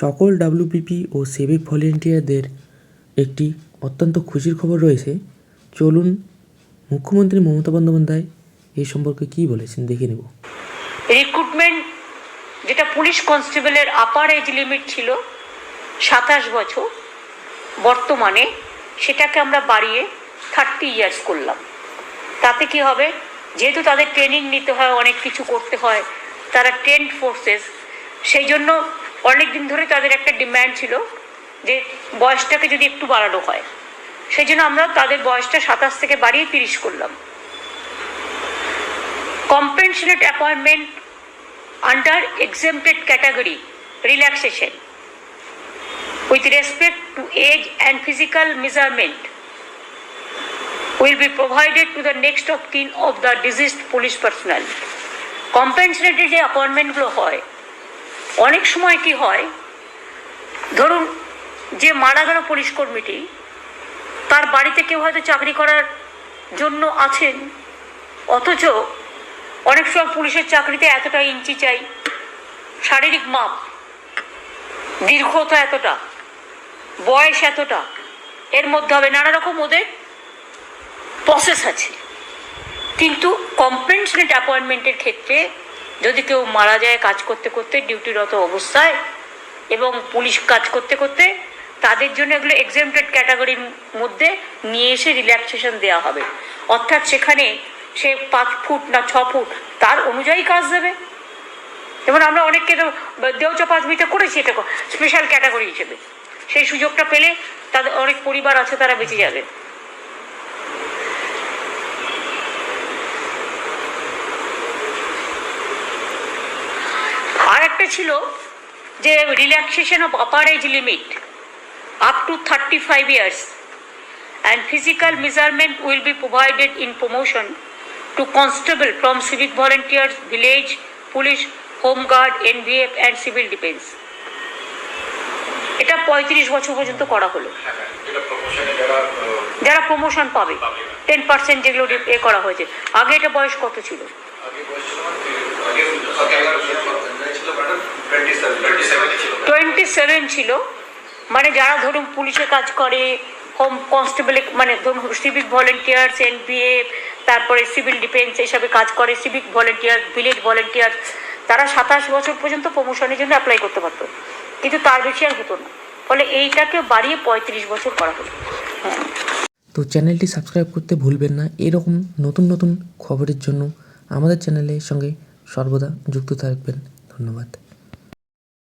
সকল ডাব্লিউবিপি ও সিভিক ভলেন্টিয়ারদের একটি অত্যন্ত খুশির খবর রয়েছে। চলুন মুখ্যমন্ত্রী মমতা বন্দ্যোপাধ্যায় এই সম্পর্কে কী বলেছেন দেখে নেব। রিক্রুটমেন্ট যেটা পুলিশ কনস্টেবলের আপার এজ লিমিট ছিল 27 বছর, বর্তমানে সেটাকে আমরা বাড়িয়ে 30 ইয়ার্স করলাম। তাতে কি হবে, যেহেতু তাদের ট্রেনিং নিতে হয়, অনেক কিছু করতে হয়, তারা ট্রেন্ড ফোর্সেস, সেই জন্য অনেক দিন ধরে তাদের একটা ডিম্যান্ড ছিল যে বয়সটাকে যদি একটু বাড়ানো হয়, সেই জন্য আমরা তাদের বয়সটা 27 থেকে বাড়িয়ে 30 করলাম। Compensated appointment under exempted category relaxation with respect to age and physical measurement will be provided to the next of kin of the deceased police personnel. Compensated যে অ্যাপয়েন্টমেন্টগুলো হয়, অনেক সময় কি হয়, ধরুন যে মারা গেল পুলিশ কর্মীটি, তার বাড়িতে কেউ হয়তো চাকরি করার জন্য আছেন, অথচ অনেক সময় পুলিশের চাকরিতে এতটা ইঞ্চি চাই, শারীরিক মাপ, দীর্ঘতা এতটা, বয়স এতটা, এর মধ্যে হবে নানা রকম ওদের প্রসেস আছে। কিন্তু কম্পেনসেটেড অ্যাপয়েন্টমেন্টের ক্ষেত্রে যদি কেউ মারা যায় কাজ করতে করতে, ডিউটিরত অবস্থায়, এবং পুলিশ কাজ করতে করতে, তাদের জন্য এগুলো এক্সেম্পটেড ক্যাটাগরির মধ্যে নিয়ে এসে রিল্যাক্সেশন দেওয়া হবে। অর্থাৎ সেখানে সে 5 ফুট না 6 ফুট তার অনুযায়ী কাজ দেবে। যেমন আমরা অনেককে দেওচা 5 মিটার করেছি, এটা স্পেশাল ক্যাটাগরি হিসেবে, সেই সুযোগটা পেলে তাদের অনেক পরিবার আছে তারা বেঁচে যাবে। আর একটা ছিল যে relaxation of upper age limit up to 35 years and physical measurement will be provided in promotion to constable from civic volunteers, village police, home guard, NVF and civil defense. এটা 35 বছর পর্যন্ত করা হলো। যারা প্রমোশন পাবে 10% যেগুলো এ করা হয়েছে। আগে এটা বয়স কত ছিল? 27 ছিল। মানে যারা ধরুন পুলিশে কাজ করে, হোম কনস্টেবল, মানে ধরুন সিভিক ভলেন্টিয়ার্স, এনভিএফ, তারপরে সিভিল ডিফেন্স, এইসবে কাজ করে, সিভিক ভলেন্টিয়ার, ভিলেজ ভলেন্টিয়ার, তারা 27 বছর পর্যন্ত প্রমোশনের জন্য অ্যাপ্লাই করতে পারতো, কিন্তু তার বেশি আর হতো না। ফলে এইটাকে বাড়িয়ে 35 বছর করা হলো। তো চ্যানেলটি সাবস্ক্রাইব করতে ভুলবেন না। এরকম নতুন নতুন খবরের জন্য আমাদের চ্যানেলের সঙ্গে সর্বদা যুক্ত থাকবেন। ধন্যবাদ।